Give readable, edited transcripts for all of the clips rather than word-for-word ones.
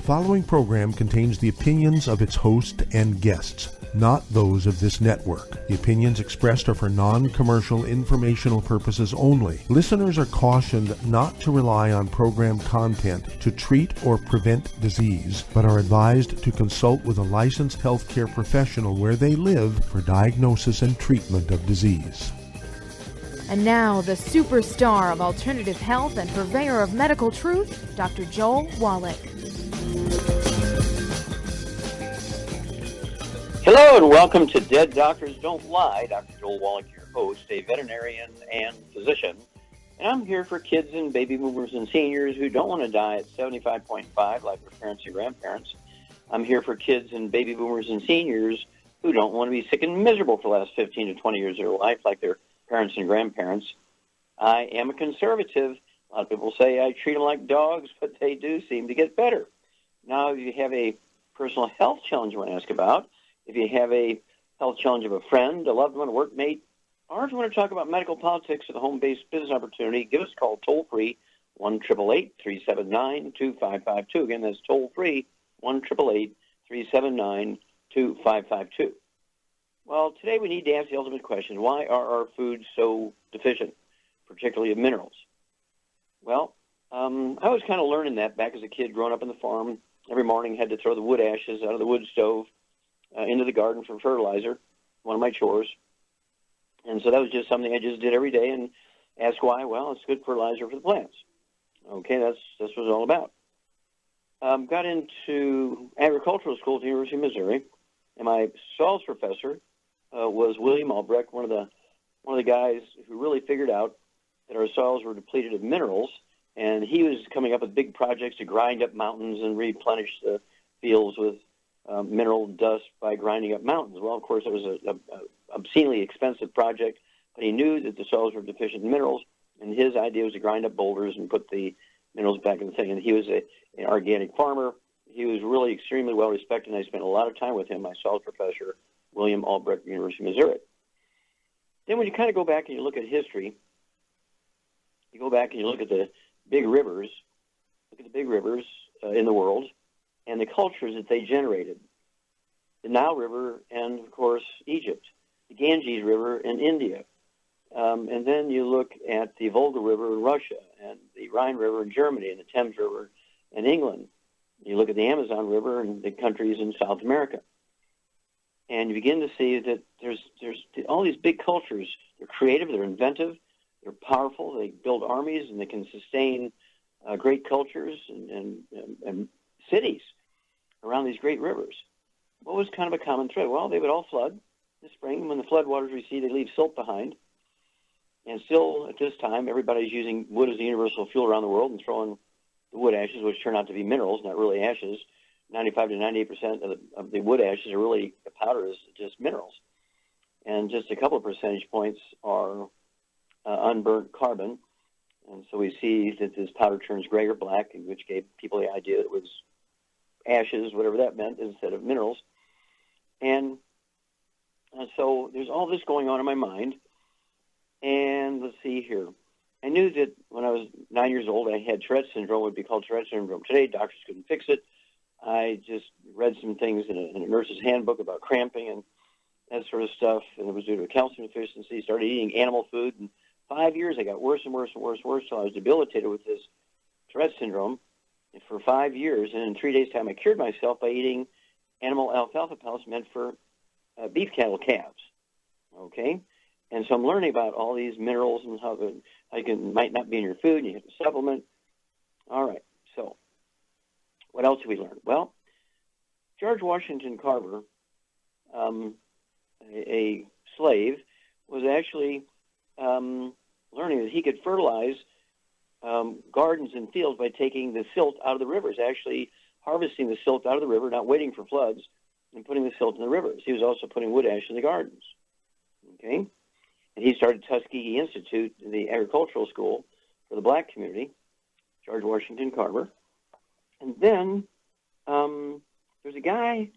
following program contains the opinions of its host and guests, not those of this network. The opinions expressed are for non-commercial informational purposes only. Listeners are cautioned not to rely on program content to treat or prevent disease, but are advised to consult with a licensed healthcare professional where they live for diagnosis and treatment of disease. And now, the superstar of alternative health and purveyor of medical truth, Dr. Joel Wallach. Hello and welcome to Dead Doctors Don't Lie. Dr. Joel Wallach, your host, a veterinarian and physician. And I'm here for kids and baby boomers and seniors who don't want to die at 75.5 like their parents and grandparents. I'm here for kids and baby boomers and seniors who don't want to be sick and miserable for the last 15 to 20 years of their life like their parents and grandparents. I am a conservative. A lot of people say I treat them like dogs, but they do seem to get better. Now, if you have a personal health challenge you want to ask about, if you have a health challenge of a friend, a loved one, a workmate, or if you want to talk about medical politics or the home-based business opportunity, give us a call toll-free, 1-888-379-2552. Again, that's toll-free, 1-888-379-2552. Well, today we need to ask the ultimate question: why are our foods so deficient, particularly of minerals? Well, I was kind of learning that back as a kid growing up on the farm. Every morning had to throw the wood ashes out of the wood stove into the garden for fertilizer, one of my chores. And so that was just something I just did every day and asked why. Well, it's good fertilizer for the plants. Okay, that's what it was all about. Got into agricultural school at the University of Missouri, and my soils professor was William Albrecht, one of the guys who really figured out that our soils were depleted of minerals, and he was coming up with big projects to grind up mountains and replenish the fields with mineral dust by grinding up mountains. Well, of course, it was an obscenely expensive project, but he knew that the soils were deficient in minerals, and his idea was to grind up boulders and put the minerals back in the thing. And he was an organic farmer. He was really extremely well respected, and I spent a lot of time with him, my soils professor, William Albrecht, University of Missouri. Then when you kind of go back and you look at history, you go back and you look at the big rivers, in the world and the cultures that they generated. The Nile River and, of course, Egypt, the Ganges River in India. And then you look at the Volga River in Russia and the Rhine River in Germany and the Thames River in England. You look at the Amazon River and the countries in South America. And you begin to see that there's all these big cultures. They're creative, they're inventive, they're powerful, they build armies, and they can sustain great cultures and cities around these great rivers. What was kind of a common thread? Well, they would all flood in the spring. When the floodwaters recede, they leave silt behind. And still, at this time, everybody's using wood as a universal fuel around the world and throwing the wood ashes, which turn out to be minerals, not really ashes. 95 to 98% of the wood ashes are really, the powder is just minerals. And just a couple of percentage points are unburnt carbon. And so we see that this powder turns gray or black, which gave people the idea that it was ashes, whatever that meant, instead of minerals. And so there's all this going on in my mind. And let's see here. I knew that when I was 9 years old, I had Tourette's syndrome. It would be called Tourette's syndrome today. Doctors couldn't fix it. I just read some things in a nurse's handbook about cramping and that sort of stuff, and it was due to a calcium deficiency. Started eating animal food, and 5 years I got worse and worse and worse and worse until I was debilitated with this Tourette's syndrome for 5 years. And in 3 days' time, I cured myself by eating animal alfalfa pellets meant for beef cattle calves. Okay? And so I'm learning about all these minerals and how might not be in your food, and you have to supplement. All right, so what else did we learn? Well, George Washington Carver, a slave, was actually learning that he could fertilize gardens and fields by taking the silt out of the rivers, actually harvesting the silt out of the river, not waiting for floods, and putting the silt in the rivers. He was also putting wood ash in the gardens. Okay? And he started Tuskegee Institute, the agricultural school for the black community, George Washington Carver. And then there's a guy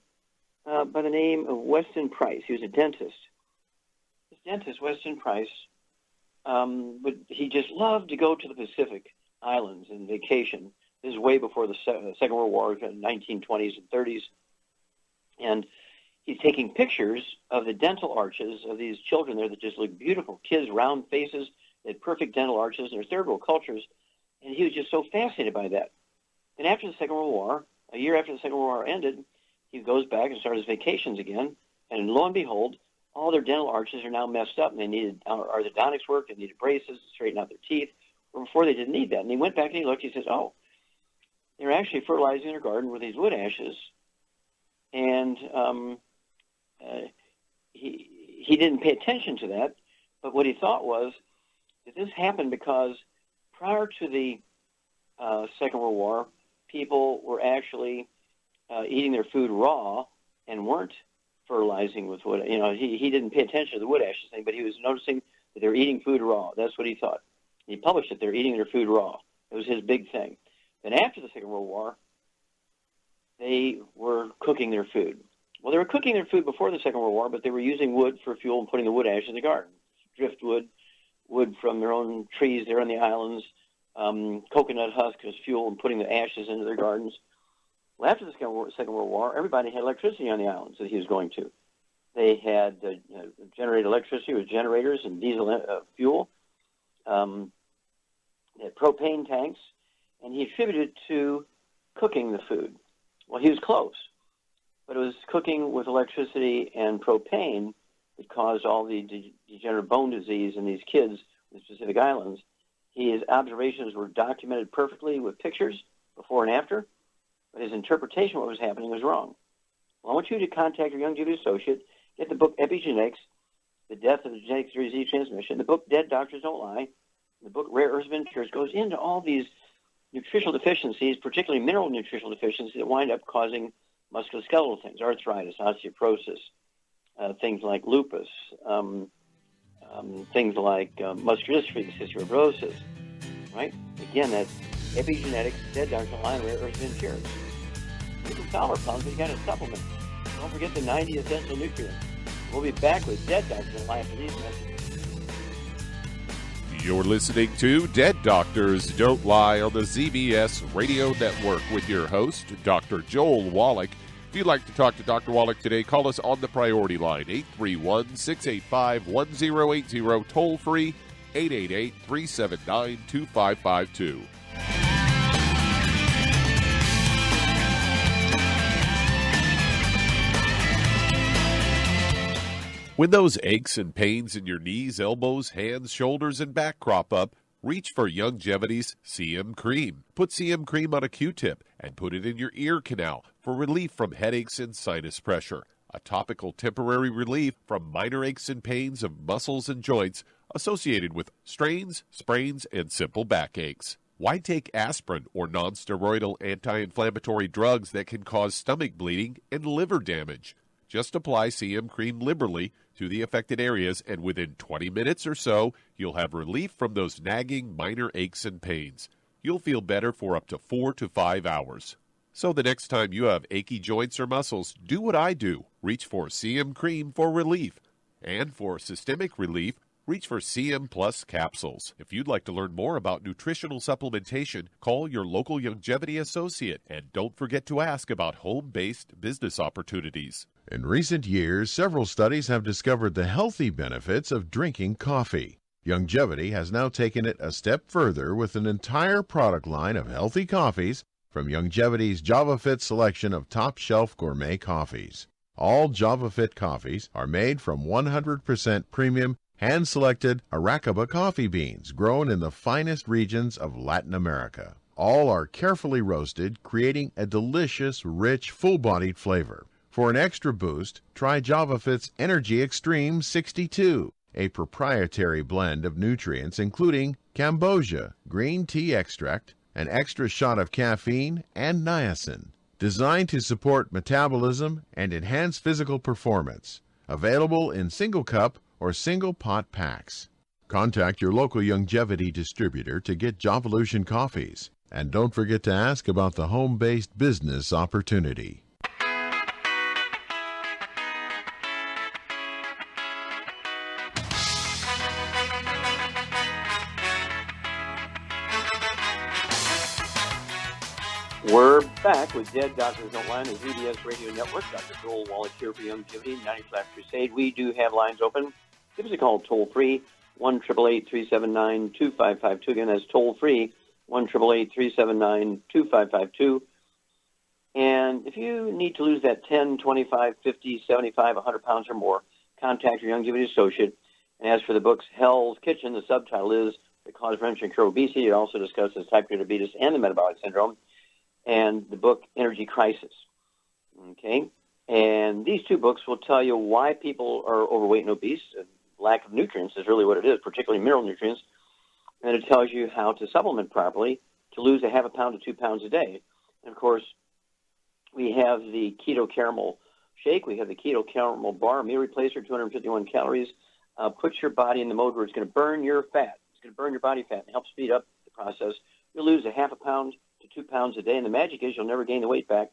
by the name of Weston Price. He was a dentist. This dentist, Weston Price, he just loved to go to the Pacific Islands and vacation This is way before the Second World War, the 1920s and 30s. And he's taking pictures of the dental arches of these children there that just look beautiful. Kids, round faces, they had perfect dental arches, and they're third world cultures. And he was just so fascinated by that. And after the Second World War, a year after the Second World War ended, he goes back and starts his vacations again. And lo and behold, all their dental arches are now messed up, and they needed orthodontics work, they needed braces to straighten out their teeth. Where before they didn't need that. And he went back and he looked, he says, oh, they're actually fertilizing their garden with these wood ashes. And he didn't pay attention to that, but what he thought was that this happened because prior to the Second World War, people were actually eating their food raw and weren't fertilizing with wood. You know, he didn't pay attention to the wood ashes thing, but he was noticing that they were eating food raw. That's what he thought. He published it. They're eating their food raw. It was his big thing. Then after the Second World War, they were cooking their food. Well, they were cooking their food before the Second World War, but they were using wood for fuel and putting the wood ash in the garden. Driftwood, wood from their own trees there on the islands, coconut husk as fuel and putting the ashes into their gardens. Well, after the Second World War, everybody had electricity on the islands that he was going to. They had generated electricity with generators and diesel fuel. They had propane tanks, and he attributed it to cooking the food. Well, he was close, but it was cooking with electricity and propane that caused all the degenerative bone disease in these kids in specific islands. His observations were documented perfectly with pictures before and after, but his interpretation of what was happening was wrong. Well, I want you to contact your Youngevity associate, get the book Epigenetics, The Death of the Genetic Disease Transmission, the book Dead Doctors Don't Lie, the book Rare Earths of Interest goes into all these nutritional deficiencies, particularly mineral nutritional deficiencies that wind up causing musculoskeletal things, arthritis, osteoporosis, things like lupus, things like muscular dystrophy, cystic fibrosis, right? Again, that's epigenetics, Dead Doctors Don't Lie, and Rare Earths of Interest. You can solve our problems, but you got to supplement. Don't forget the 90 essential nutrients. We'll be back with Dead Doctors Don't Lie after these messages. You're listening to Dead Doctors Don't Lie on the ZBS Radio Network with your host, Dr. Joel Wallach. If you'd like to talk to Dr. Wallach today, call us on the priority line, 831-685-1080, toll free, 888-379-2552. When those aches and pains in your knees, elbows, hands, shoulders, and back crop up, reach for Youngevity's CM Cream. Put CM Cream on a Q-tip and put it in your ear canal for relief from headaches and sinus pressure. A topical temporary relief from minor aches and pains of muscles and joints associated with strains, sprains, and simple backaches. Why take aspirin or non-steroidal anti-inflammatory drugs that can cause stomach bleeding and liver damage? Just apply CM Cream liberally to the affected areas, and within 20 minutes or so, you'll have relief from those nagging minor aches and pains. You'll feel better for up to 4 to 5 hours. So the next time you have achy joints or muscles, do what I do. Reach for CM Cream for relief. And for systemic relief, reach for CM Plus capsules. If you'd like to learn more about nutritional supplementation, call your local Youngevity associate. And don't forget to ask about home-based business opportunities. In recent years, several studies have discovered the healthy benefits of drinking coffee. Youngevity has now taken it a step further with an entire product line of healthy coffees from Youngevity's JavaFit selection of top-shelf gourmet coffees. All JavaFit coffees are made from 100% premium, hand-selected Arabica coffee beans grown in the finest regions of Latin America. All are carefully roasted, creating a delicious, rich, full-bodied flavor. For an extra boost, try JavaFit's Energy Extreme 62, a proprietary blend of nutrients including Cambogia, green tea extract, an extra shot of caffeine, and niacin, designed to support metabolism and enhance physical performance. Available in single cup or single pot packs. Contact your local Youngevity distributor to get Jovolution coffees. And don't forget to ask about the home-based business opportunity. We're back with Dead Doctors Don't Lie on the ZBS Radio Network. Dr. Joel Wallach here for Longevity, 90 Flat Crusade. We do have lines open. Give us a call toll-free, 1-888-379-2552. Again, that's toll-free, 1-888-379-2552. And if you need to lose that 10, 25, 50, 75, 100 pounds or more, contact your Longevity associate. And as for the books Hell's Kitchen, the subtitle is The Cause, Prevention, and Cure of Obesity. It also discusses type 2 diabetes and the metabolic syndrome. And the book Energy Crisis. Okay? And these two books will tell you why people are overweight and obese. Lack of nutrients is really what it is, particularly mineral nutrients. And it tells you how to supplement properly to lose a half a pound to 2 pounds a day. And, of course, we have the keto caramel shake. We have the keto caramel bar, meal replacer, 251 calories. Puts your body in the mode where it's going to burn your fat. It's going to burn your body fat and help speed up the process. You'll lose a half a pound to 2 pounds a day. And the magic is you'll never gain the weight back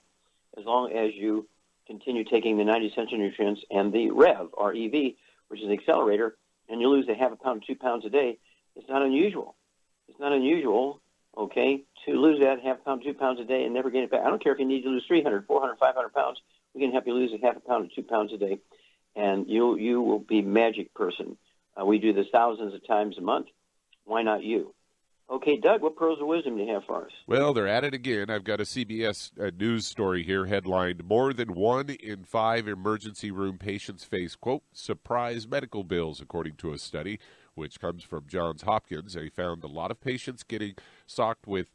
as long as you continue taking the 90 essential nutrients and the REV, R-E-V, which is an accelerator, and you lose a half a pound to 2 pounds a day. It's not unusual. It's not unusual, okay, to lose that half a pound to 2 pounds a day and never gain it back. I don't care if you need to lose 300, 400, 500 pounds. We can help you lose a half a pound to 2 pounds a day, and you will be a magic person. We do this thousands of times a month. Why not you? Okay, Doug, what pearls of wisdom do you have for us? Well, they're at it again. I've got a CBS news story here headlined, more than 1 in 5 emergency room patients face, quote, surprise medical bills, according to a study, which comes from Johns Hopkins. They found a lot of patients getting socked with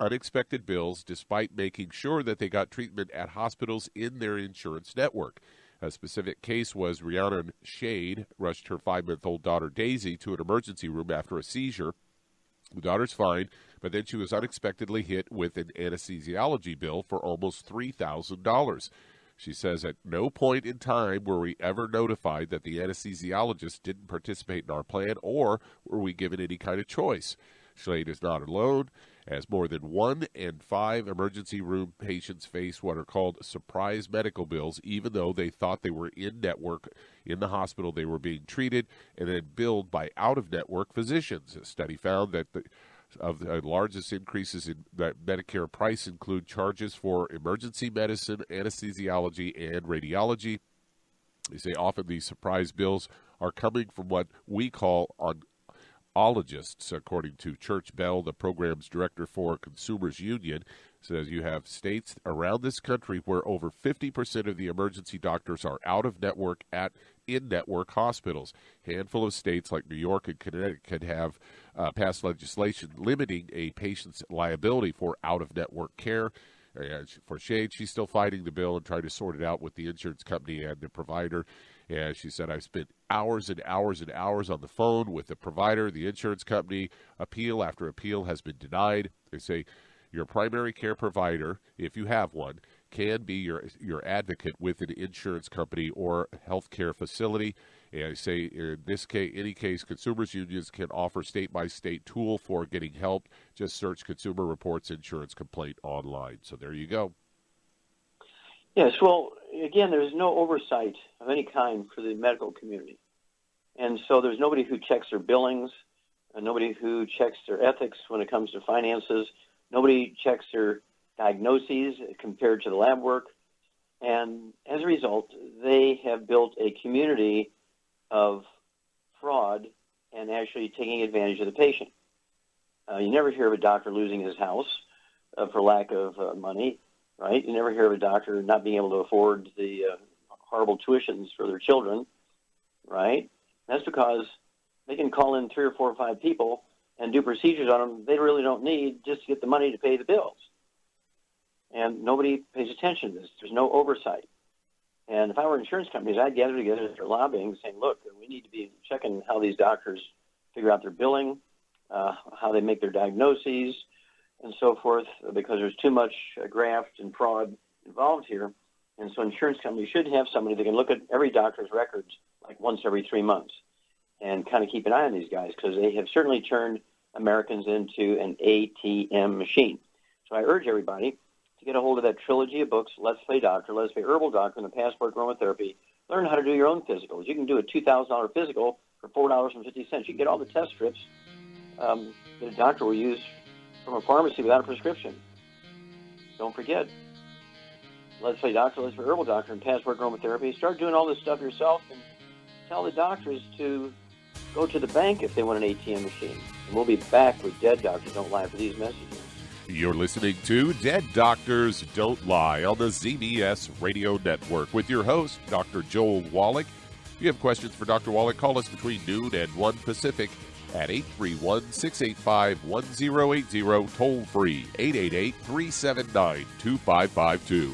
unexpected bills despite making sure that they got treatment at hospitals in their insurance network. A specific case was Rhiannon Shade rushed her 5-month-old daughter Daisy to an emergency room after a seizure. The daughter's fine, but then she was unexpectedly hit with an anesthesiology bill for almost $3,000. She says at no point in time were we ever notified that the anesthesiologist didn't participate in our plan or were we given any kind of choice. Slade is not alone, as more than 1 in 5 emergency room patients face what are called surprise medical bills, even though they thought they were in-network in the hospital they were being treated and then billed by out-of-network physicians. A study found that the largest increases in Medicare price include charges for emergency medicine, anesthesiology, and radiology. They say often these surprise bills are coming from what we call oncologists, according to Church Bell, the program's director for Consumers Union. Says you have states around this country where over 50% of the emergency doctors are out of network at in-network hospitals. A handful of states like New York and Connecticut have passed legislation limiting a patient's liability for out-of-network care. For Shade, she's still fighting the bill and trying to sort it out with the insurance company and the provider. And she said, I've spent hours and hours and hours on the phone with the provider, the insurance company. Appeal after appeal has been denied. They say your primary care provider, if you have one, can be your advocate with an insurance company or healthcare facility. And I say in this case, any case, consumers unions can offer state-by-state tool for getting help. Just search Consumer Reports Insurance Complaint online. So there you go. Yes, well, again, there's no oversight of any kind for the medical community. And so there's nobody who checks their billings, and nobody who checks their ethics when it comes to finances. Nobody checks their diagnoses compared to the lab work. And as a result, they have built a community of fraud and actually taking advantage of the patient. You never hear of a doctor losing his house for lack of money, right? You never hear of a doctor not being able to afford the horrible tuitions for their children, right? That's because they can call in 3 or 4 or 5 people and do procedures on them they really don't need just to get the money to pay the bills. And nobody pays attention to this. There's no oversight. And if I were insurance companies, I'd gather together their lobbying saying, look, we need to be checking how these doctors figure out their billing, how they make their diagnoses, and so forth, because there's too much graft and fraud involved here. And so insurance companies should have somebody that can look at every doctor's records like once every 3 months and kind of keep an eye on these guys, because they have certainly turned Americans into an ATM machine. So I urge everybody to get a hold of that trilogy of books, Let's Play Doctor, Let's Play Herbal Doctor, and the Passport Aromatherapy. Learn how to do your own physicals. You can do a $2,000 physical for $4.50. You can get all the test strips that a doctor will use from a pharmacy without a prescription. don't forget, Let's Play Doctor, Let's Play Herbal Doctor, and Passport Aromatherapy. Start doing all this stuff yourself and tell the doctors to go to the bank if they want an ATM machine. And we'll be back with Dead Doctors Don't Lie for these messages. You're listening to Dead Doctors Don't Lie on the ZBS Radio Network with your host, Dr. Joel Wallach. If you have questions for Dr. Wallach, call us between noon and 1 Pacific at 831-685-1080, toll free, 888-379-2552.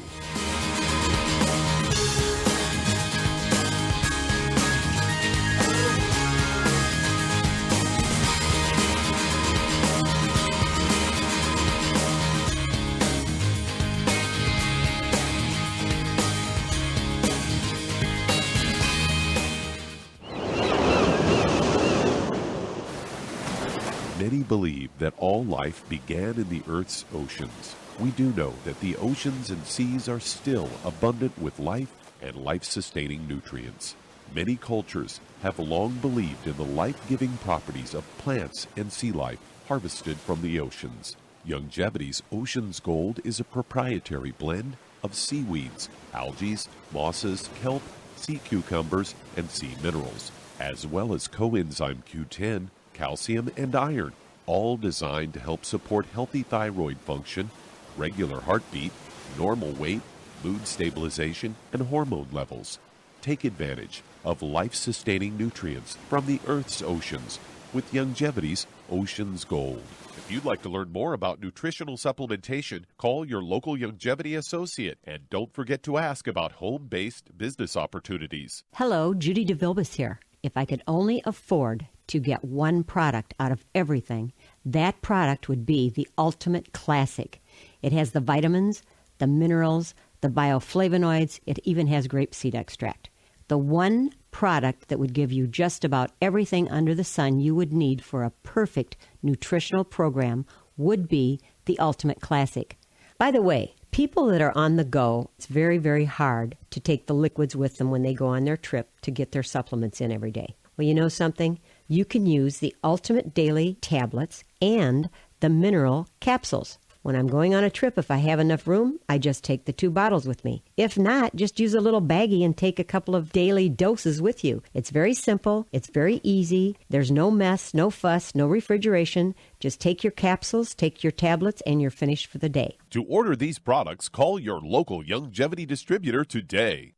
Many believe that all life began in the Earth's oceans. We do know that the oceans and seas are still abundant with life and life-sustaining nutrients. Many cultures have long believed in the life-giving properties of plants and sea life harvested from the oceans. Youngevity's Ocean's Gold is a proprietary blend of seaweeds, algae, mosses, kelp, sea cucumbers, and sea minerals, as well as coenzyme Q10, calcium, and iron, all designed to help support healthy thyroid function, regular heartbeat, normal weight, mood stabilization, and hormone levels. Take advantage of life-sustaining nutrients from the Earth's oceans with Youngevity's Ocean's Gold. If you'd like to learn more about nutritional supplementation, call your local Youngevity associate, and don't forget to ask about home-based business opportunities. Hello, Judy DeVilbus here. If I could only afford to get one product out of everything, that product would be the Ultimate Classic. It has the vitamins, the minerals, the bioflavonoids. It even has grapeseed extract. The one product that would give you just about everything under the sun you would need for a perfect nutritional program would be the Ultimate Classic. By the way, people that are on the go, it's very, very hard to take the liquids with them when they go on their trip to get their supplements in every day. Well, you know something? You can use the Ultimate Daily tablets and the mineral capsules. When I'm going on a trip, if I have enough room, I just take the 2 bottles with me. If not, just use a little baggie and take a couple of daily doses with you. It's very simple. It's very easy. There's no mess, no fuss, no refrigeration. Just take your capsules, take your tablets, and you're finished for the day. To order these products, call your local Youngevity distributor today.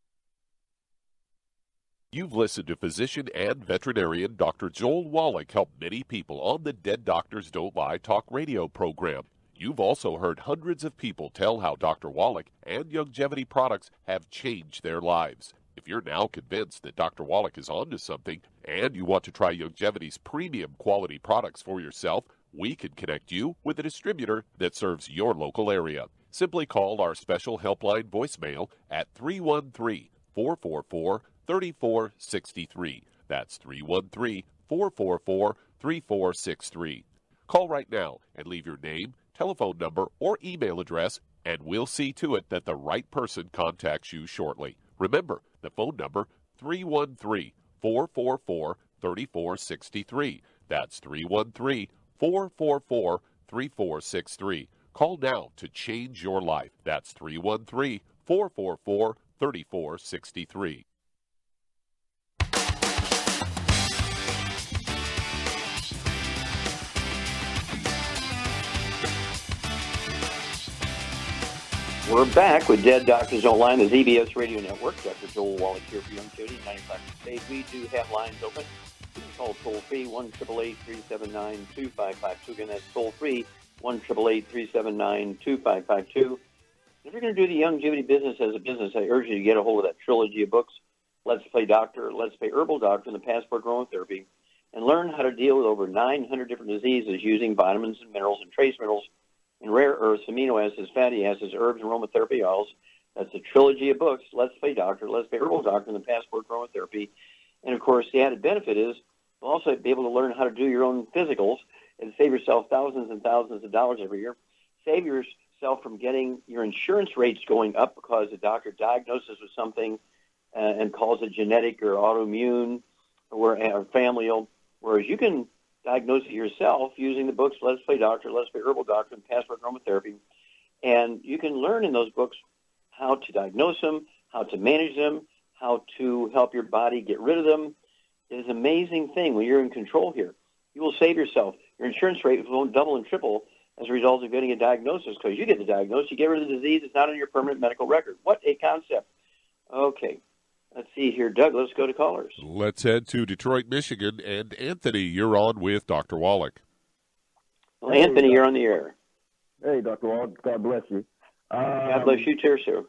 You've listened to physician and veterinarian Dr. Joel Wallach help many people on the Dead Doctors Don't Lie talk radio program. You've also heard hundreds of people tell how Dr. Wallach and Youngevity products have changed their lives. If you're now convinced that Dr. Wallach is onto something and you want to try Youngevity's premium quality products for yourself, we can connect you with a distributor that serves your local area. Simply call our special helpline voicemail at 313-444-3463. That's 313-444-3463. Call right now and leave your name, telephone number, or email address, and we'll see to it that the right person contacts you shortly. Remember, the phone number, 313-444-3463. That's 313-444-3463. Call now to change your life. That's 313-444-3463. We're back with Dead Doctors Don't Lie on the ZBS Radio Network. Dr. Joel Wallach here for Youngevity, 95 State. We do have lines open. You can call toll-free, 1-888-379-2552. Again, that's toll-free, 1-888-379-2552. If you're going to do the Youngevity business as a business, I urge you to get a hold of that trilogy of books, Let's Play Doctor, Let's Play Herbal Doctor, and the Passport Aromatherapy, and learn how to deal with over 900 different diseases using vitamins and minerals and trace minerals and rare earths, amino acids, fatty acids, herbs, and aromatherapy oils. That's a trilogy of books, Let's Play Doctor, Let's Play Herbal Doctor, and the Passport Aromatherapy. And, of course, the added benefit is you'll also be able to learn how to do your own physicals and save yourself thousands and thousands of dollars every year. Save yourself from getting your insurance rates going up because the doctor diagnoses with something and calls it genetic or autoimmune or familial, whereas you can diagnose it yourself using the books Let's Play Doctor, Let's Play Herbal Doctor, and Passport Aromatherapy. And you can learn in those books how to diagnose them, how to manage them, how to help your body get rid of them. It is an amazing thing when you're in control here. You will save yourself. Your insurance rate won't double and triple as a result of getting a diagnosis, because you get the diagnosis, you get rid of the disease, it's not on your permanent medical record. What a concept. Okay, let's see here. Doug, let's go to callers. Let's head to Detroit, Michigan. And Anthony, you're on with Dr. Wallach. Well, Anthony, you're on the air. Hey, Dr. Wallach, God bless you. God bless you too, sir.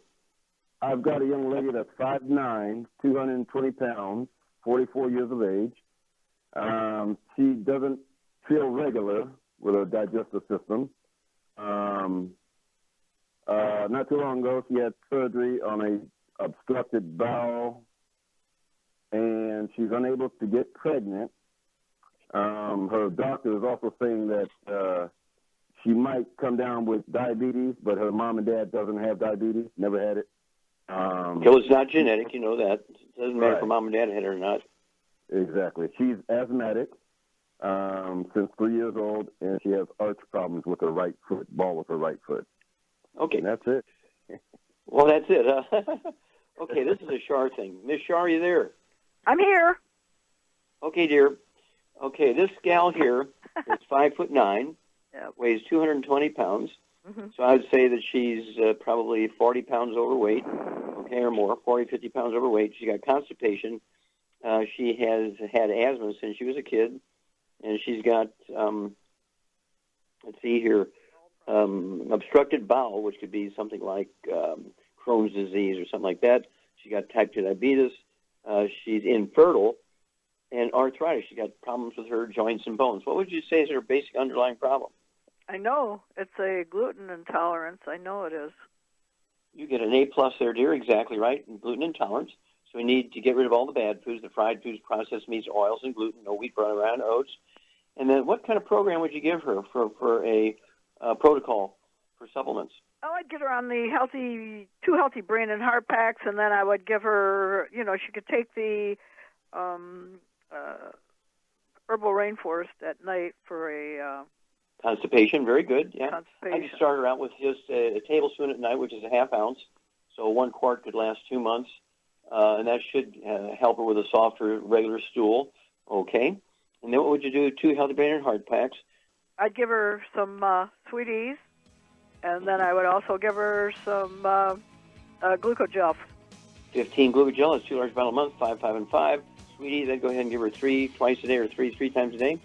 I've got a young lady that's 5'9", 220 pounds, 44 years of age. She doesn't feel regular with her digestive system. Not too long ago, she had surgery on a obstructed bowel, and she's unable to get pregnant. Her doctor is also saying that she might come down with diabetes, but her mom and dad doesn't have diabetes, never had it. So it's not genetic, you know that. It doesn't matter Right. if mom and dad had it or not. Exactly. She's asthmatic since 3 years old, and she has arch problems with her right foot, ball with her right foot. Okay. And that's it. Well, that's it. Okay, this is a Shar thing. Miss Shar, are you there? I'm here. Okay, dear. Okay, this gal here is 5'9", Yep. weighs 220 pounds. Mm-hmm. So I would say that she's probably 40 pounds overweight, okay, or more, 40, 50 pounds overweight. She's got constipation. She has had asthma since she was a kid, and she's got, let's see here, obstructed bowel, which could be something like Crohn's disease or something like that. She got type 2 diabetes. She's infertile, and arthritis. She got problems with her joints and bones. What would you say is her basic underlying problem? I know it's a gluten intolerance. I know it is. You get an A+ there, dear. Exactly right. Gluten intolerance. So we need to get rid of all the bad foods, the fried foods, processed meats, oils, and gluten. No wheat, bran, around oats. And then, what kind of program would you give her for a protocol for supplements? Oh, I'd get her on the two healthy brain and heart packs, and then I would give her, she could take the herbal rainforest at night for a Constipation, very good. Yeah, constipation. I could start her out with just a tablespoon at night, which is a half ounce. So 1 quart could last 2 months, and that should help her with a softer, regular stool. Okay. And then what would you do? 2 healthy brain and heart packs. I'd give her some Sweeties, and then I would also give her some glucogel. 15 glucogel is 2 large bottles a month, 5, 5, and 5. Sweetie, then go ahead and give her 3 twice a day or 3 times a day.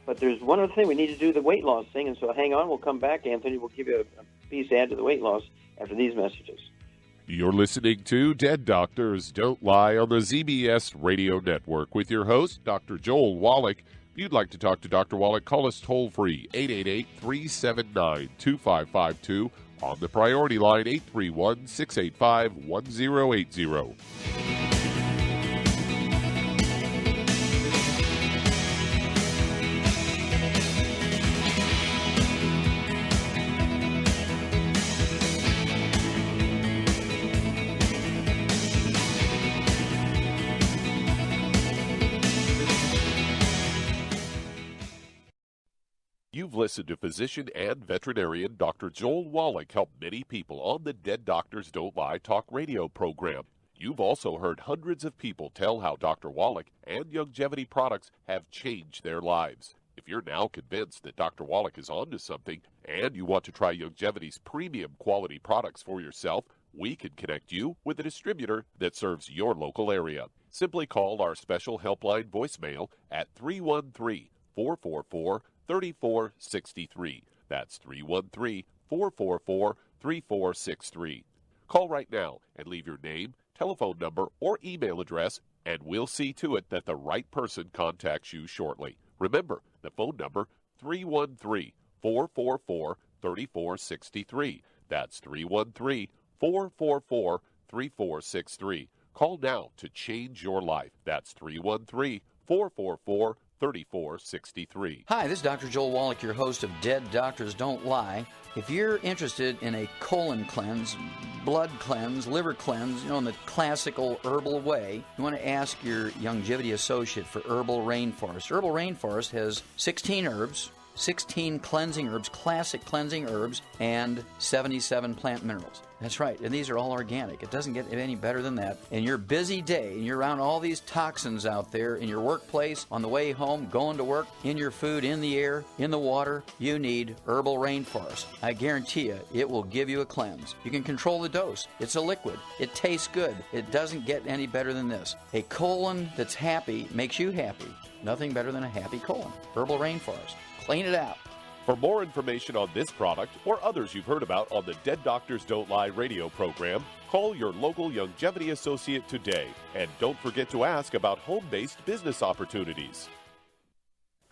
But there's one other thing. We need to do the weight loss thing, and so hang on. We'll come back, Anthony. We'll give you a piece to add to the weight loss after these messages. You're listening to Dead Doctors Don't Lie on the ZBS Radio Network with your host, Dr. Joel Wallach. If you'd like to talk to Dr. Wallach, call us toll-free, 888-379-2552, on the priority line, 831-685-1080. You've listened to physician and veterinarian Dr. Joel Wallach help many people on the Dead Doctors Don't Lie talk radio program. You've also heard hundreds of people tell how Dr. Wallach and Youngevity products have changed their lives. If you're now convinced that Dr. Wallach is onto something and you want to try Youngevity's premium quality products for yourself, we can connect you with a distributor that serves your local area. Simply call our special helpline voicemail at 313-444-3463. That's 313-444-3463. Call right now and leave your name, telephone number, or email address, and we'll see to it that the right person contacts you shortly. Remember, the phone number, 313-444-3463. That's 313-444-3463. Call now to change your life. That's 313-444-3463. Hi, this is Dr. Joel Wallach, your host of Dead Doctors Don't Lie. If you're interested in a colon cleanse, blood cleanse, liver cleanse, in the classical herbal way, you want to ask your Youngevity associate for Herbal Rainforest. Herbal Rainforest has 16 herbs, 16 cleansing herbs, classic cleansing herbs, and 77 plant minerals. That's right, and these are all organic. It doesn't get any better than that. In your busy day, and you're around all these toxins out there, in your workplace, on the way home, going to work, in your food, in the air, in the water, you need Herbal Rainforest. I guarantee you, it will give you a cleanse. You can control the dose. It's a liquid. It tastes good. It doesn't get any better than this. A colon that's happy makes you happy. Nothing better than a happy colon. Herbal Rainforest. Clean it out. For more information on this product or others you've heard about on the Dead Doctors Don't Lie radio program, call your local Longevity associate today. And don't forget to ask about home-based business opportunities.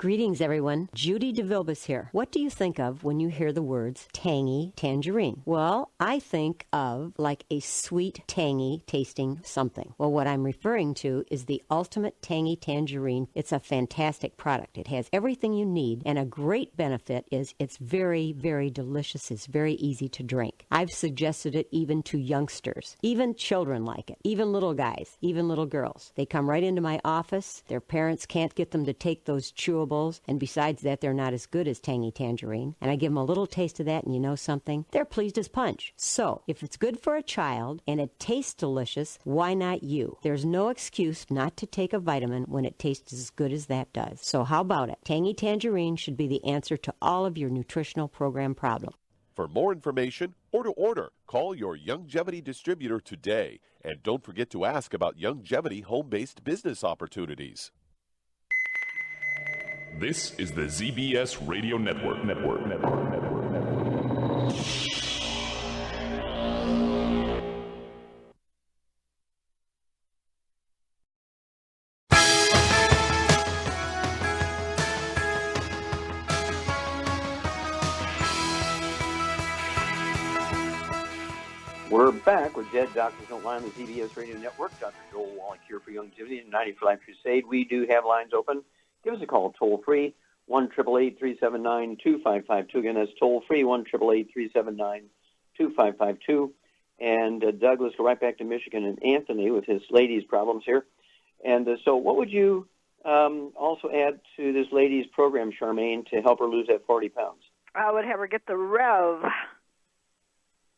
Greetings, everyone. Judy DeVilbus here. What do you think of when you hear the words tangy tangerine? Well, I think of like a sweet, tangy tasting something. Well, what I'm referring to is the Ultimate Tangy Tangerine. It's a fantastic product. It has everything you need, and a great benefit is it's very, very delicious. It's very easy to drink. I've suggested it even to youngsters. Even children like it. Even little guys. Even little girls. They come right into my office. Their parents can't get them to take those chewables. And besides that, they're not as good as Tangy Tangerine. And I give them a little taste of that, and you know something? They're pleased as punch. So, if it's good for a child and it tastes delicious, why not you? There's no excuse not to take a vitamin when it tastes as good as that does. So how about it? Tangy Tangerine should be the answer to all of your nutritional program problems. For more information or to order, call your Longevity distributor today. And don't forget to ask about Longevity home-based business opportunities. This is the ZBS Radio Network. We're back with Dead Doctors Don't Lie on the ZBS Radio Network. Dr. Joel Wallach here for Longevity and 90 for Life Crusade. We do have lines open. Give us a call toll-free, 1-888-379-2552. Again, that's toll-free, 1-888-379-2552. And Doug, let's go right back to Michigan and Anthony with his ladies' problems here. And so what would you also add to this lady's program, Charmaine, to help her lose that 40 pounds? I would have her get the Rev.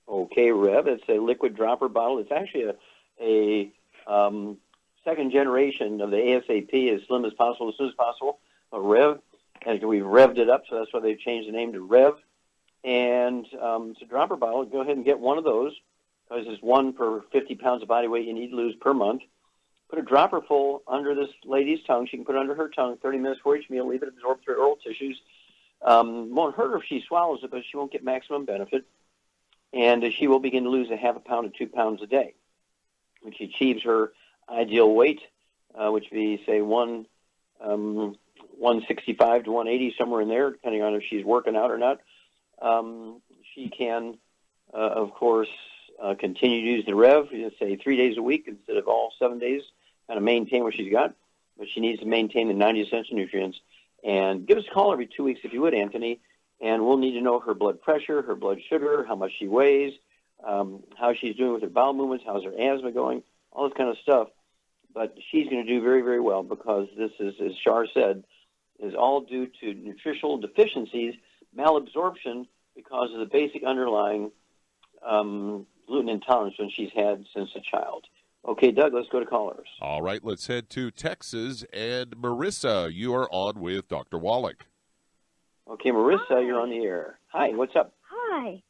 Okay, Rev. It's a liquid dropper bottle. It's actually a second generation of the ASAP, as slim as possible, as soon as possible. A Rev, and we've revved it up, so that's why they've changed the name to Rev. And it's a dropper bottle. Go ahead and get one of those, because it's one per 50 pounds of body weight you need to lose per month. Put a dropper full under this lady's tongue. She can put it under her tongue 30 minutes for each meal. Leave it absorb through oral tissues. Won't hurt her if she swallows it, but she won't get maximum benefit. And she will begin to lose a half a pound to 2 pounds a day. When she achieves her ideal weight, which would be, say, 165 to 180, somewhere in there, depending on if she's working out or not, she can, of course, continue to use the Rev, say 3 days a week instead of all 7 days, kind of maintain what she's got. But she needs to maintain the 90 essential nutrients. And give us a call every 2 weeks if you would, Anthony, and we'll need to know her blood pressure, her blood sugar, how much she weighs, how she's doing with her bowel movements, how's her asthma going, all this kind of stuff. But she's going to do very, very well, because this is, as Shar said, is all due to nutritional deficiencies, malabsorption, because of the basic underlying gluten intolerance when she's had since a child. Okay, Doug, let's go to callers. All right, let's head to Texas. And Marissa, you are on with Dr. Wallach. Okay, Marissa, Hi. You're on the air. Hi, what's up? Hi.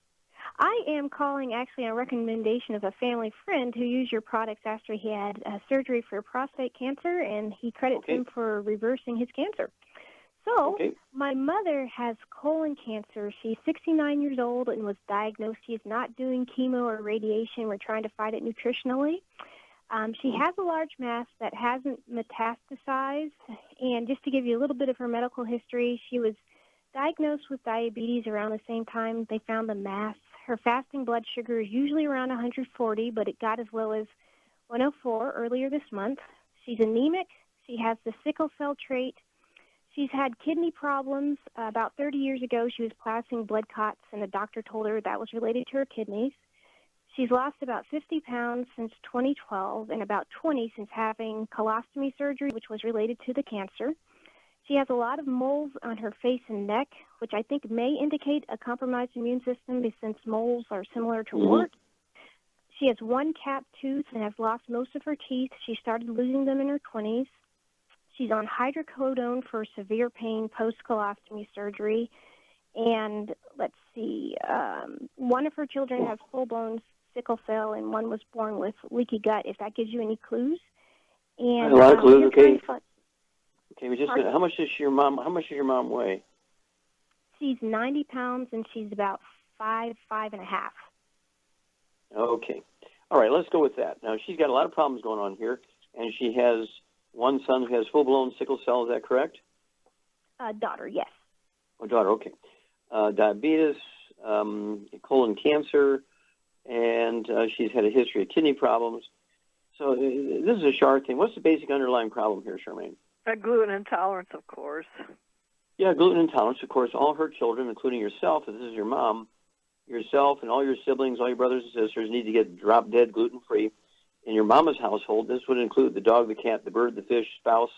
I am calling actually on a recommendation of a family friend who used your products after he had surgery for prostate cancer, and he credits him for reversing his cancer. So my mother has colon cancer. She's 69 years old and was diagnosed. She's not doing chemo or radiation. We're trying to fight it nutritionally. She has a large mass that hasn't metastasized. And just to give you a little bit of her medical history, she was diagnosed with diabetes around the same time they found the mass. Her fasting blood sugar is usually around 140, but it got as low as 104 earlier this month. She's anemic. She has the sickle cell trait. She's had kidney problems. About 30 years ago, she was passing blood clots, and the doctor told her that was related to her kidneys. She's lost about 50 pounds since 2012 and about 20 since having colostomy surgery, which was related to the cancer. She has a lot of moles on her face and neck, which I think may indicate a compromised immune system since moles are similar to warts. She has one capped tooth and has lost most of her teeth. She started losing them in her 20s. She's on hydrocodone for severe pain post-colostomy surgery. And let's see, one of her children has full-blown sickle cell, and one was born with leaky gut, if that gives you any clues. And a lot of clues, okay. Okay, how much does your mom weigh? She's 90 pounds, and she's about 5'5" and a half. Okay. All right, let's go with that. Now, she's got a lot of problems going on here, and she has one son who has full-blown sickle cell. Is that correct? Daughter, yes. Oh, daughter, okay. Diabetes, colon cancer, and she's had a history of kidney problems. So this is a Char thing. What's the basic underlying problem here, Charmaine? A gluten intolerance, of course. Yeah, gluten intolerance, of course. All her children, including yourself, if this is your mom, yourself and all your siblings, all your brothers and sisters need to get drop-dead gluten-free. In your mama's household, this would include the dog, the cat, the bird, the fish, spouse,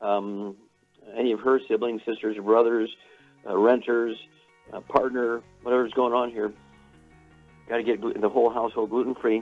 any of her siblings, sisters, or brothers, renters, partner, whatever's going on here. Got to get the whole household gluten-free.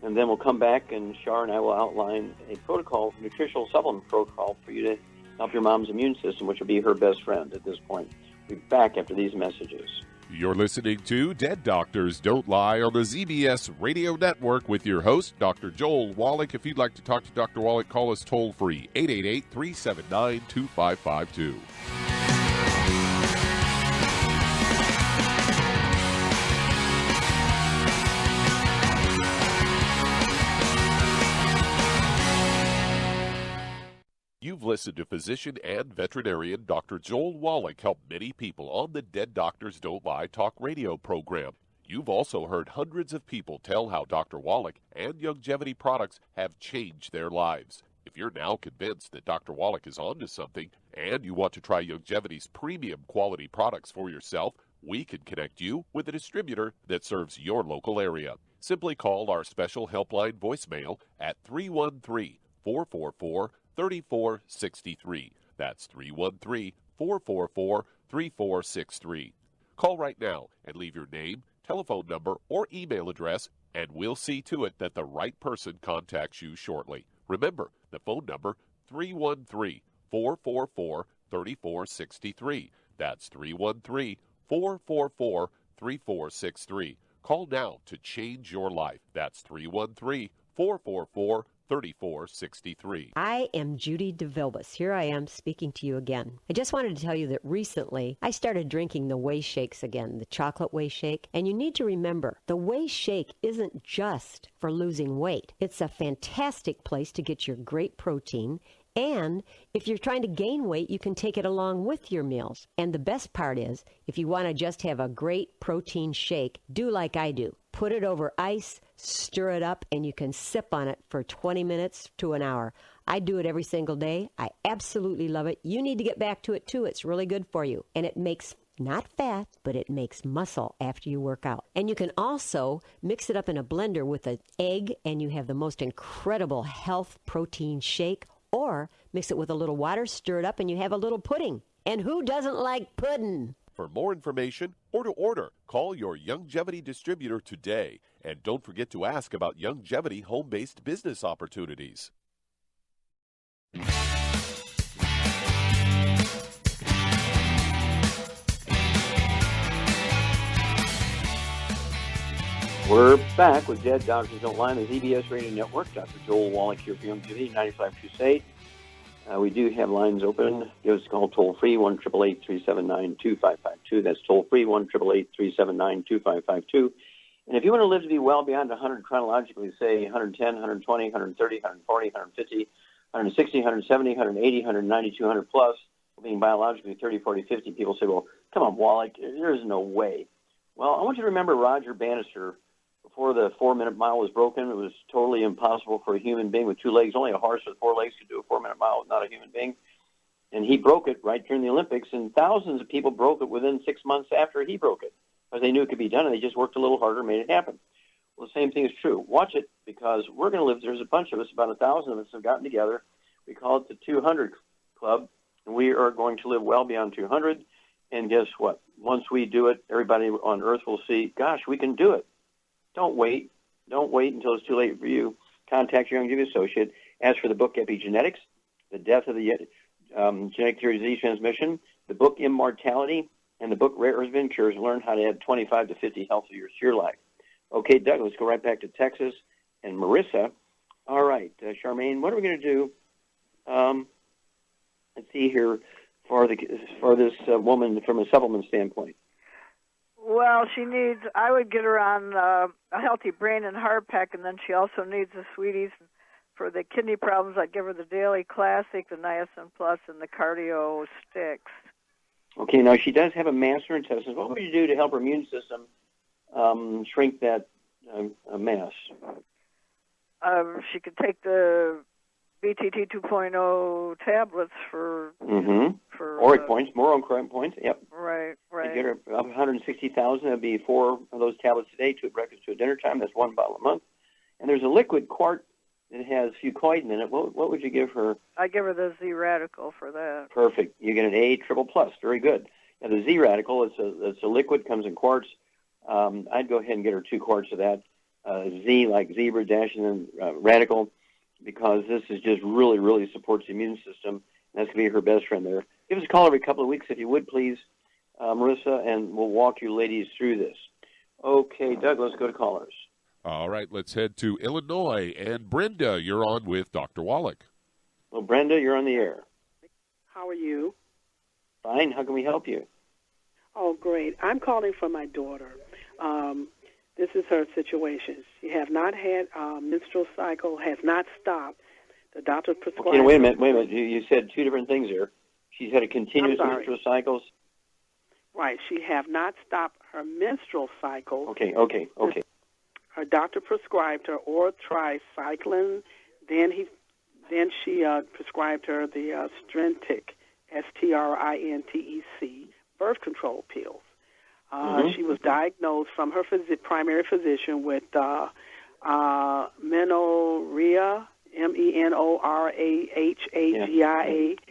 And then we'll come back, and Char and I will outline a protocol, nutritional supplement protocol for you to help your mom's immune system, which will be her best friend at this point. We'll be back after these messages. You're listening to Dead Doctors Don't Lie on the ZBS Radio Network with your host, Dr. Joel Wallach. If you'd like to talk to Dr. Wallach, call us toll-free, 888-379-2552. You've listened to physician and veterinarian Dr. Joel Wallach help many people on the Dead Doctors Don't Lie talk radio program. You've also heard hundreds of people tell how Dr. Wallach and Youngevity products have changed their lives. If you're now convinced that Dr. Wallach is onto something and you want to try Youngevity's premium quality products for yourself, we can connect you with a distributor that serves your local area. Simply call our special helpline voicemail at 313-444-3463. That's 313-444-3463. Call right now and leave your name, telephone number, or email address, and we'll see to it that the right person contacts you shortly. Remember, the phone number, 313-444-3463. That's 313-444-3463. Call now to change your life. That's 313-444-3463. 3463. I am Judy DeVilbus. Here I am speaking to you again. I just wanted to tell you that recently I started drinking the Whey Shakes again, the chocolate Whey Shake. And you need to remember, the Whey Shake isn't just for losing weight. It's a fantastic place to get your great protein. And if you're trying to gain weight, you can take it along with your meals. And the best part is, if you want to just have a great protein shake, do like I do. Put it over ice, stir it up, and you can sip on it for 20 minutes to an hour. I do it every single day. I absolutely love it. You need to get back to it, too. It's really good for you. And it makes not fat, but it makes muscle after you work out. And you can also mix it up in a blender with an egg, and you have the most incredible health protein shake. Or mix it with a little water, stir it up, and you have a little pudding. And who doesn't like pudding? For more information or to order, call your Youngevity distributor today. And don't forget to ask about Youngevity home-based business opportunities. We're back with Dead Doctors Don't Lie on the ZBS Radio Network. Dr. Joel Wallach here for Youngevity, 95 Crusade. We do have lines open. Give us a call toll-free, 1-888-379-2552. That's toll-free, 1-888-379-2552. And if you want to live to be well beyond 100 chronologically, say 110, 120, 130, 140, 150, 160, 170, 180, 190, 200 plus, being biologically 30, 40, 50, people say, well, come on, Wallach, there's no way. Well, I want you to remember Roger Bannister. Before the 4-minute mile was broken, it was totally impossible for a human being with 2 legs. Only a horse with 4 legs could do a 4-minute mile, not a human being. And he broke it right during the Olympics, and thousands of people broke it within 6 months after he broke it, because they knew it could be done, and they just worked a little harder and made it happen. Well, the same thing is true. Watch it, because we're going to live. There's a bunch of us, about 1,000 of us have gotten together. We call it the 200 Club, and we are going to live well beyond 200. And guess what? Once we do it, everybody on Earth will see, gosh, we can do it. Don't wait. Don't wait until it's too late for you. Contact your Youngevity associate. Ask for the book Epigenetics, The Death of the Genetic Theory of Disease Transmission, the book Immortality, and the book Rare Earths and Cures. Learn how to add 25 to 50 healthy years to your life. Okay, Doug, let's go right back to Texas and Marissa. All right, Charmaine, what are we going to do? Let's see here for this woman from a supplement standpoint. Well, I would get her on a healthy brain and heart pack, and then she also needs the sweeties for the kidney problems. I'd give her the Daily Classic, the Niacin Plus, and the Cardio Sticks. Okay, now she does have a mass in her intestines. What would you do to help her immune system shrink that mass? She could take the BTT 2.0 tablets for ORAC points, more ORAC points. Yep. Right. I'd get her 160,000. That'd be 4 of those tablets a day, 2 at breakfast, 2 at dinner time. That's 1 bottle a month. And there's a liquid quart that has fucoidan in it. What would you give her? I'd give her the Z Radical for that. Perfect. You get an A triple plus. Very good. Now the Z Radical, it's a liquid, comes in quarts. I'd go ahead and get her 2 quarts of that. Z like zebra, dash, and then radical, because this is just really, really supports the immune system. And that's going to be her best friend there. Give us a call every couple of weeks if you would, please, Marissa, and we'll walk you ladies through this. Okay, Doug, let's go to callers. All right, let's head to Illinois. And Brenda, you're on with Dr. Wallach. Well, Brenda, you're on the air. How are you? Fine. How can we help you? Oh, great. I'm calling for my daughter. This is her situation. She have not had menstrual cycle, has not stopped. The doctor prescribed... Okay, wait a minute. You said 2 different things here. She's had a continuous menstrual cycles. Right. She have not stopped her menstrual cycle. Okay. Her doctor prescribed her orthricycline. Then she prescribed her the Strentic, STRINTEC, birth control pills. She was diagnosed from her primary physician with menorrhea, MENORAHAGIA.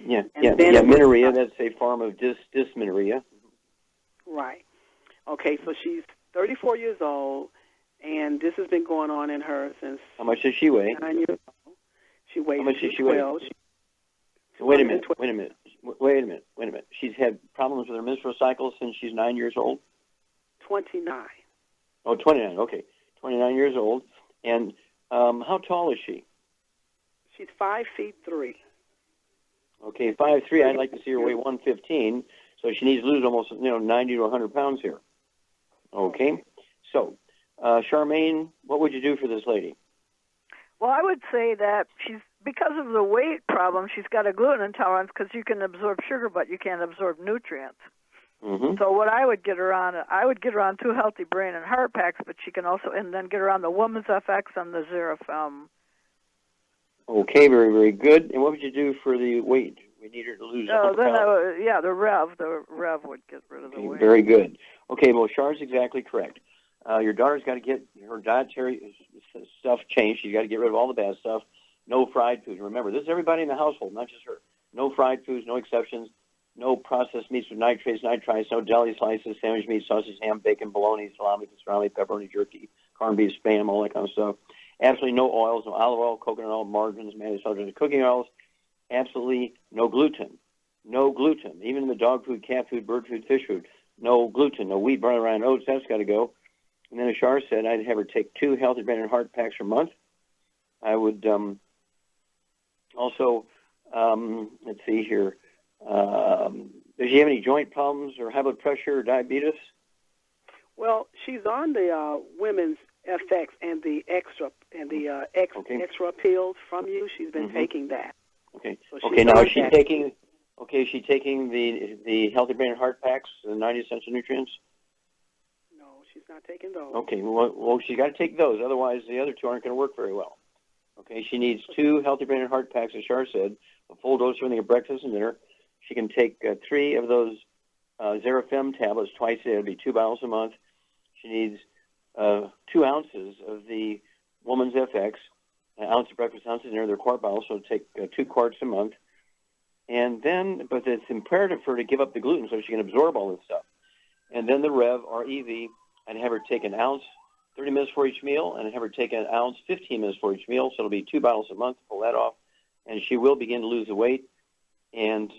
Yeah, menorrhea. That's a form of dysmenorrhea. Right. Okay, so she's 34 years old, and this has been going on in her since... How much does she weigh? 9 years old. She weighs... How much does she weigh? Wait a minute. She's had problems with her menstrual cycle since she's 9 years old? 29. Oh, 29, okay. 29 years old. And how tall is she? She's 5'3". Okay, 5'3". I'd like to see her weigh 115, so she needs to lose almost 90 to 100 pounds here. Okay, so Charmaine, what would you do for this lady? Well, I would say that because of the weight problem, she's got a gluten intolerance because you can absorb sugar, but you can't absorb nutrients. So what I would get her on, 2 healthy brain and heart packs, but she can also, and then get her on the Woman's FX and the Xerafem. Okay, very, very good. And what would you do for the weight? We need her to lose 100 pounds. The Rev would get rid of the weight. Very good. Okay, well, Char's exactly correct. Your daughter's got to get her dietary stuff changed. She's got to get rid of all the bad stuff. No fried food. Remember, this is everybody in the household, not just her. No fried foods, no exceptions. No processed meats with nitrates, nitrites, no deli slices, sandwich meat, sausage, ham, bacon, bologna, salami, pastrami, pepperoni, jerky, corned beef, Spam, all that kind of stuff. Absolutely no oils, no olive oil, coconut oil, margarines, mayonnaise, cooking oils. Absolutely no gluten. No gluten. Even in the dog food, cat food, bird food, fish food. No gluten, no wheat, barley, rye, and oats. That's got to go. And then as Char said, I'd have her take 2 healthy brain and heart packs per month. I would also, let's see here, does she have any joint problems or high blood pressure or diabetes? Well, she's on the Women's FX and the extra pills from you. She's been taking that. Okay. So now is she taking? Okay, is she taking the healthy brain and heart packs, the 90 essential nutrients? No, she's not taking those. Okay. Well, she's got to take those. Otherwise, the other 2 aren't going to work very well. Okay. She needs 2 healthy brain and heart packs, as Char said, a full dose of everything at breakfast and dinner. She can take 3 of those Xerafem tablets twice a day. It would be 2 bottles a month. She needs 2 ounces of the Woman's FX, an ounce of breakfast, ounce of dinner. They're quart bottles, so take 2 quarts a month. And then, but it's imperative for her to give up the gluten so she can absorb all this stuff. And then the Rev, R-E-V, and have her take an ounce 30 minutes for each meal, and have her take an ounce 15 minutes for each meal. So it'll be 2 bottles a month to pull that off. And she will begin to lose the weight. And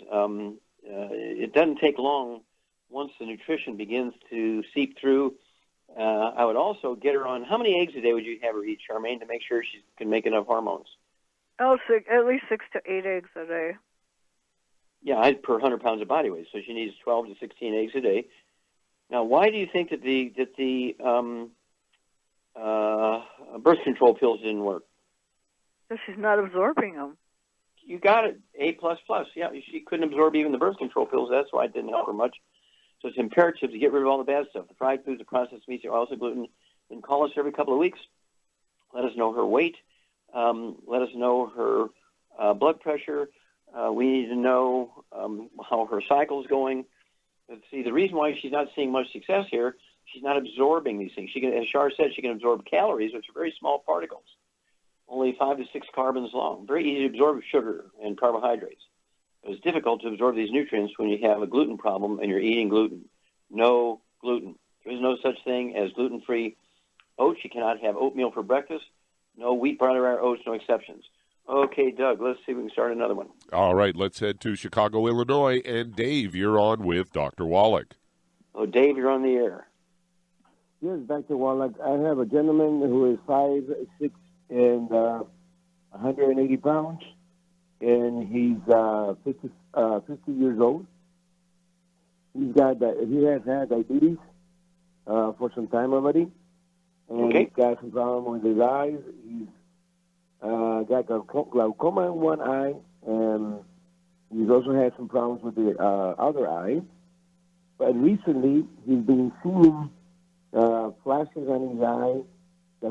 it doesn't take long once the nutrition begins to seep through. I would also get her on, how many eggs a day would you have her eat, Charmaine, to make sure she can make enough hormones? Oh, at least 6 to 8 eggs a day. Yeah, per 100 pounds of body weight. So she needs 12 to 16 eggs a day. Now, why do you think that the birth control pills didn't work? Because she's not absorbing them. You got it, A++. Yeah, she couldn't absorb even the birth control pills. That's why it didn't help her much. So it's imperative to get rid of all the bad stuff, the fried foods, the processed meats, the oils, the gluten, and call us every couple of weeks. Let us know her weight. Let us know her blood pressure. We need to know how her cycle's going. But see, the reason why she's not seeing much success here, she's not absorbing these things. She can, as Shar said, she can absorb calories, which are very small particles, only 5 to 6 carbons long. Very easy to absorb sugar and carbohydrates. But it's difficult to absorb these nutrients when you have a gluten problem and you're eating gluten. No gluten. There is no such thing as gluten-free oats. You cannot have oatmeal for breakfast. No wheat, barley, or oats, no exceptions. Okay, Doug, let's see if we can start another one. All right, let's head to Chicago, Illinois. And Dave, you're on with Dr. Wallach. Oh, Dave, you're on the air. Yes, Dr. Wallach. I have a gentleman who is 5'6" and 180 pounds, and he's 50 years old. He has had diabetes for some time already, and he's got some problem with his eyes. He's got glaucoma in one eye, and he's also had some problems with the other eye. But recently, he's been seeing flashes on his eye that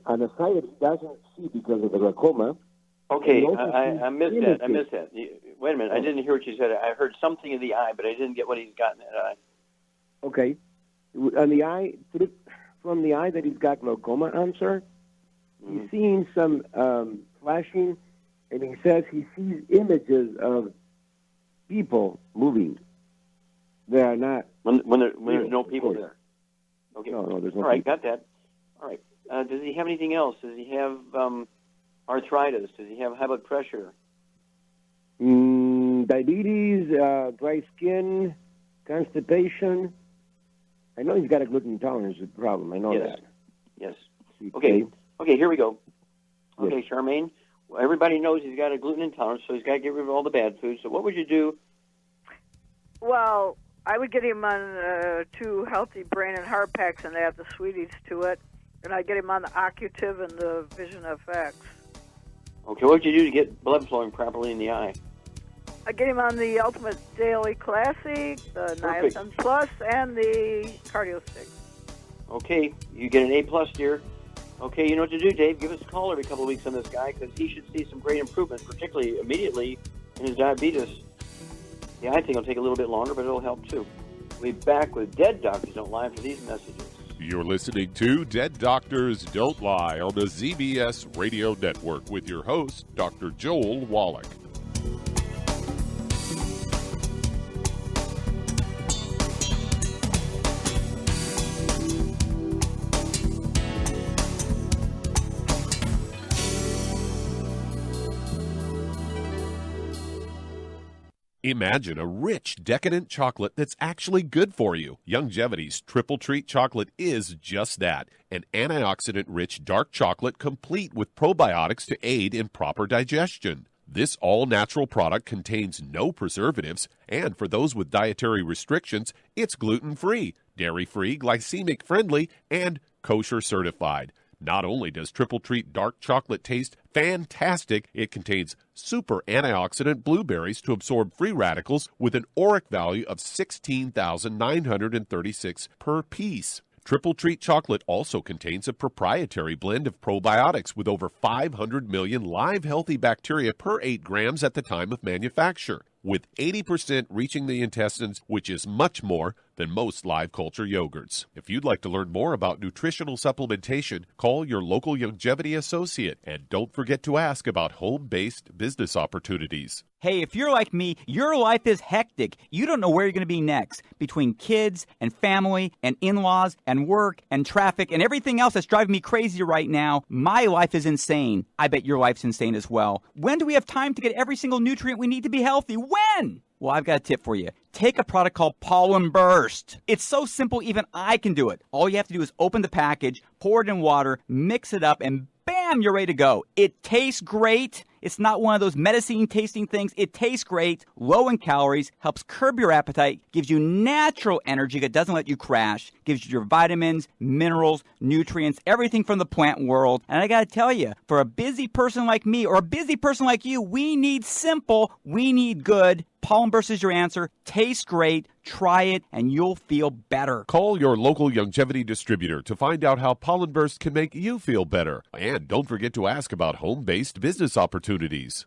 on the side that he doesn't see because of the glaucoma. Okay, I missed that. I missed that. Wait a minute, I didn't hear what you said. I heard something in the eye, but I didn't get what he's got in that eye. Okay. On the eye, from the eye that he's got glaucoma on, sir, he's seeing some flashing, and he says he sees images of people moving. They are not. When there's no people there. Okay. No, there's no. All right, got that. All right. Does he have anything else? Does he have arthritis? Does he have high blood pressure? Diabetes, dry skin, constipation. I know he's got a gluten intolerance problem. I know that. Yes. Okay. Okay, here we go. Okay, Charmaine. Well, everybody knows he's got a gluten intolerance, so he's got to get rid of all the bad foods. So what would you do? Well, I would get him on 2 healthy brain and heart packs and add the sweeties to it. And I'd get him on the Occutive and the Vision FX. Okay, what would you do to get blood flowing properly in the eye? I'd get him on the Ultimate Daily Classic, the Niacin Plus, and the Cardio Stick. Okay, you get an A+, dear. Okay, you know what to do, Dave. Give us a call every couple of weeks on this guy because he should see some great improvement, particularly immediately in his diabetes. The eye thing will take a little bit longer, but it'll help too. We'll be back with Dead Doctors Don't Lie for these messages. You're listening to Dead Doctors Don't Lie on the ZBS Radio Network with your host, Dr. Joel Wallach. Imagine a rich, decadent chocolate that's actually good for you. Youngevity's Triple Treat chocolate is just that, an antioxidant-rich dark chocolate complete with probiotics to aid in proper digestion. This all-natural product contains no preservatives, and for those with dietary restrictions, it's gluten-free, dairy-free, glycemic-friendly, and kosher certified. Not only does Triple Treat dark chocolate taste fantastic, it contains super antioxidant blueberries to absorb free radicals with an ORAC value of 16,936 per piece. Triple Treat chocolate also contains a proprietary blend of probiotics with over 500 million live healthy bacteria per 8 grams at the time of manufacture. With 80% reaching the intestines, which is much more, than most live culture yogurts. If you'd like to learn more about nutritional supplementation, call your local Youngevity associate, and don't forget to ask about home-based business opportunities. Hey, if you're like me, your life is hectic. You don't know where you're going to be next. Between kids and family and in-laws and work and traffic and everything else that's driving me crazy right now, my life is insane. I bet your life's insane as well. When do we have time to get every single nutrient we need to be healthy? When? Well, I've got a tip for you. Take a product called Pollen Burst. It's so simple, even I can do it. All you have to do is open the package, pour it in water, mix it up, and bam, you're ready to go. It tastes great. It's not one of those medicine-tasting things. It tastes great, low in calories, helps curb your appetite, gives you natural energy that doesn't let you crash, gives you your vitamins, minerals, nutrients, everything from the plant world. And I got to tell you, for a busy person like me or a busy person like you, we need simple, we need good. Pollen Burst is your answer. Tastes great. Try it, and you'll feel better. Call your local Youngevity distributor to find out how Pollen Burst can make you feel better. And don't forget to ask about home-based business opportunities.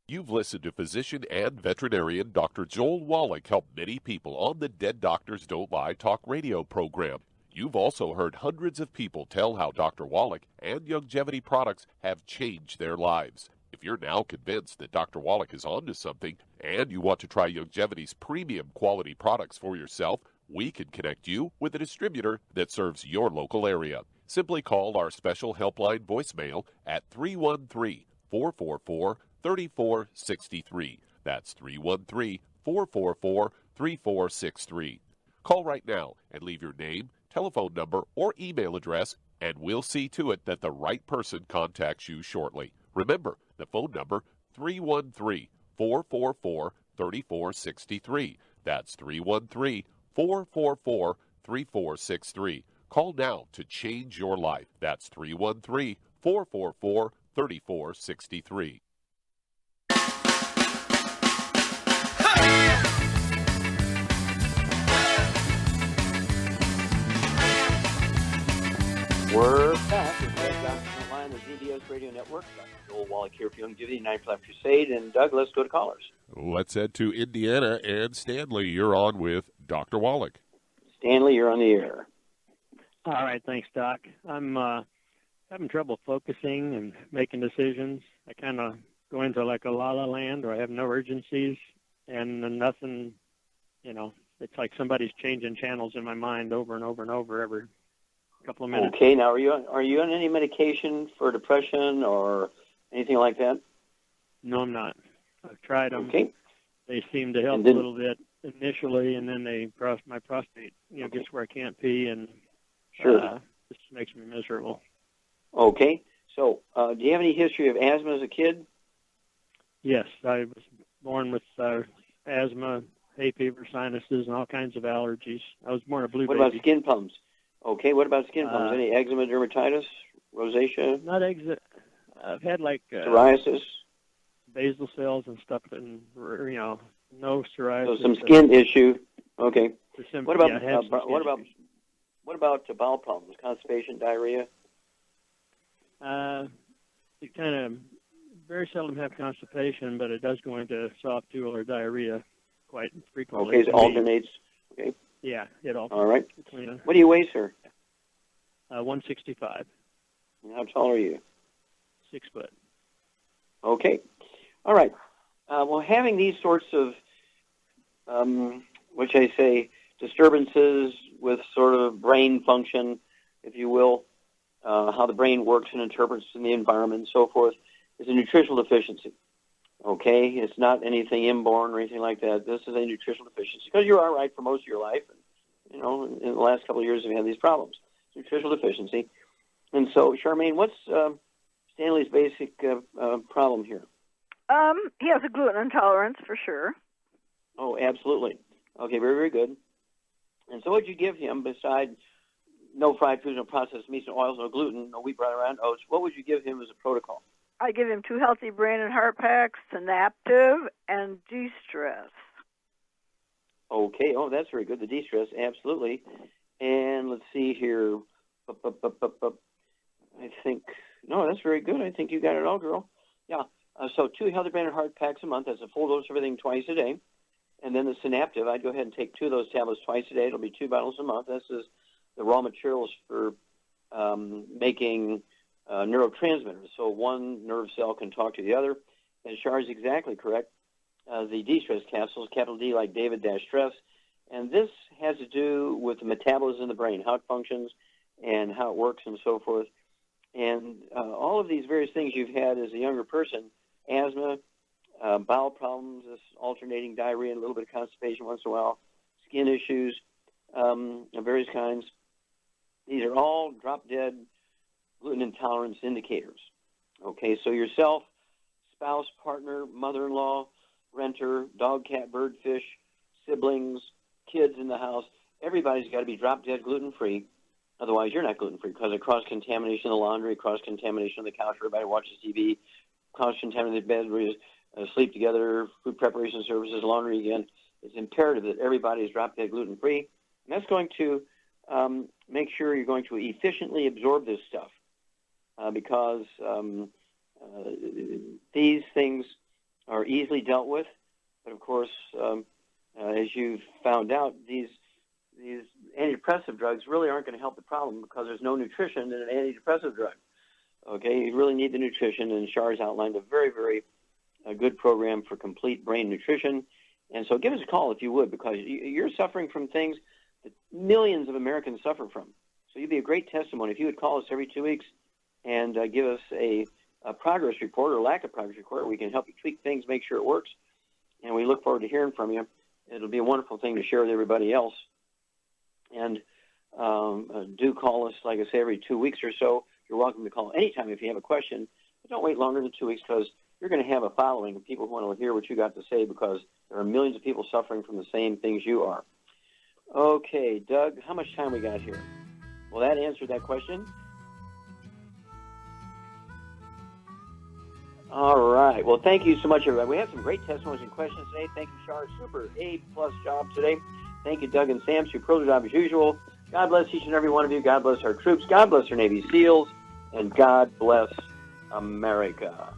You've listened to physician and veterinarian Dr. Joel Wallach help many people on the Dead Doctors Don't Lie talk radio program. You've also heard hundreds of people tell how Dr. Wallach and Youngevity products have changed their lives. If you're now convinced that Dr. Wallach is onto something and you want to try Youngevity's premium quality products for yourself, we can connect you with a distributor that serves your local area. Simply call our special helpline voicemail at 313-444-3463. That's 313-444-3463. Call right now and leave your name, telephone number, or email address, and we'll see to it that the right person contacts you shortly. Remember, the phone number, 313-444-3463. That's 313-444-3463. Call now to change your life. That's 313-444-3463. We're back. It's Red Doctor Online, the ZBS Radio Network. Dr. Joel Wallach here for Youngevity, 9 Flat Crusade. And Doug, let's go to callers. Let's head to Indiana. And Stanley, you're on with Dr. Wallach. Stanley, you're on the air. All right, thanks, Doc. I'm having trouble focusing and making decisions. I kind of go into like a la-la land, or I have no urgencies, and nothing, it's like somebody's changing channels in my mind over and over and over every couple of minutes. Okay, now are you on any medication for depression or anything like that? No, I'm not. I've tried them. Okay. They seem to help a little bit initially, and then my prostate, gets where I can't pee, and this makes me miserable. Okay. So, do you have any history of asthma as a kid? Yes, I was born with asthma, hay fever, sinuses, and all kinds of allergies. I was born a blue baby. What about skin pumps? Okay, what about skin pumps? Any eczema, dermatitis, rosacea? Not eczema. I've had psoriasis, basal cells and stuff, and no psoriasis. So some skin issue. Okay. What about bowel problems? Constipation, diarrhea? You kind of very seldom have constipation, but it does go into soft stool or diarrhea quite frequently. Okay, it alternates. Okay. Yeah, it alternates. All right. What do you weigh, sir? 165. And how tall are you? 6 foot. Okay. All right. Well, having these sorts of, disturbances with sort of brain function, if you will, how the brain works and interprets in the environment and so forth, is a nutritional deficiency. Okay? It's not anything inborn or anything like that. This is a nutritional deficiency because you're all right for most of your life. And, in the last couple of years, you've had these problems. Nutritional deficiency. And so, Charmaine, what's Stanley's basic problem here? He has a gluten intolerance for sure. Oh, absolutely. Okay, very, very good. And so what would you give him besides no fried foods, no processed meats, no oils, no gluten, no wheat, bran, and oats? What would you give him as a protocol? I give him 2 healthy brain and heart packs, Synaptive, and De-Stress. Okay. Oh, that's very good. The De-Stress, absolutely. And let's see here. I think, no, that's very good. I think you got it all, girl. Yeah. So 2 healthy brain and heart packs a month. That's a full dose of everything twice a day. And then the Synaptive, I'd go ahead and take 2 of those tablets twice a day. It'll be 2 bottles a month. This is the raw materials for making neurotransmitters. So one nerve cell can talk to the other. And Shar is exactly correct. The D-stress capsules, capital D like David-stress. And this has to do with the metabolism in the brain, how it functions and how it works and so forth. And all of these various things you've had as a younger person, asthma, bowel problems, this alternating diarrhea and a little bit of constipation once in a while, skin issues of various kinds. These are all drop-dead gluten intolerance indicators. Okay, so yourself, spouse, partner, mother-in-law, renter, dog, cat, bird, fish, siblings, kids in the house, everybody's got to be drop-dead gluten-free. Otherwise, you're not gluten-free because of cross-contamination of the laundry, cross-contamination of the couch where everybody watches TV, cross-contaminated bed where you sleep together, food preparation services, laundry again. It's imperative that everybody is drop-dead gluten-free. And that's going to make sure you're going to efficiently absorb this stuff because these things are easily dealt with. But, of course, as you've found out, these antidepressive drugs really aren't going to help the problem because there's no nutrition in an antidepressive drug. Okay, you really need the nutrition, and Char's outlined a very, very good program for complete brain nutrition. And so give us a call if you would, because you're suffering from things that millions of Americans suffer from. So you'd be a great testimony if you would call us every 2 weeks and give us a progress report or lack of progress report. We can help you tweak things, make sure it works, and we look forward to hearing from you. It'll be a wonderful thing to share with everybody else. And do call us, like I say, every 2 weeks or so. You're welcome to call anytime if you have a question. But don't wait longer than 2 weeks because you're going to have a following of people who want to hear what you got to say because there are millions of people suffering from the same things you are. Okay, Doug, how much time we got here? Well, that answered that question. All right. Well, thank you so much, everybody. We had some great testimonies and questions today. Thank you, Char. Super A-plus job today. Thank you, Doug and Sam. Super job as usual. God bless each and every one of you. God bless our troops. God bless our Navy SEALs. And God bless America.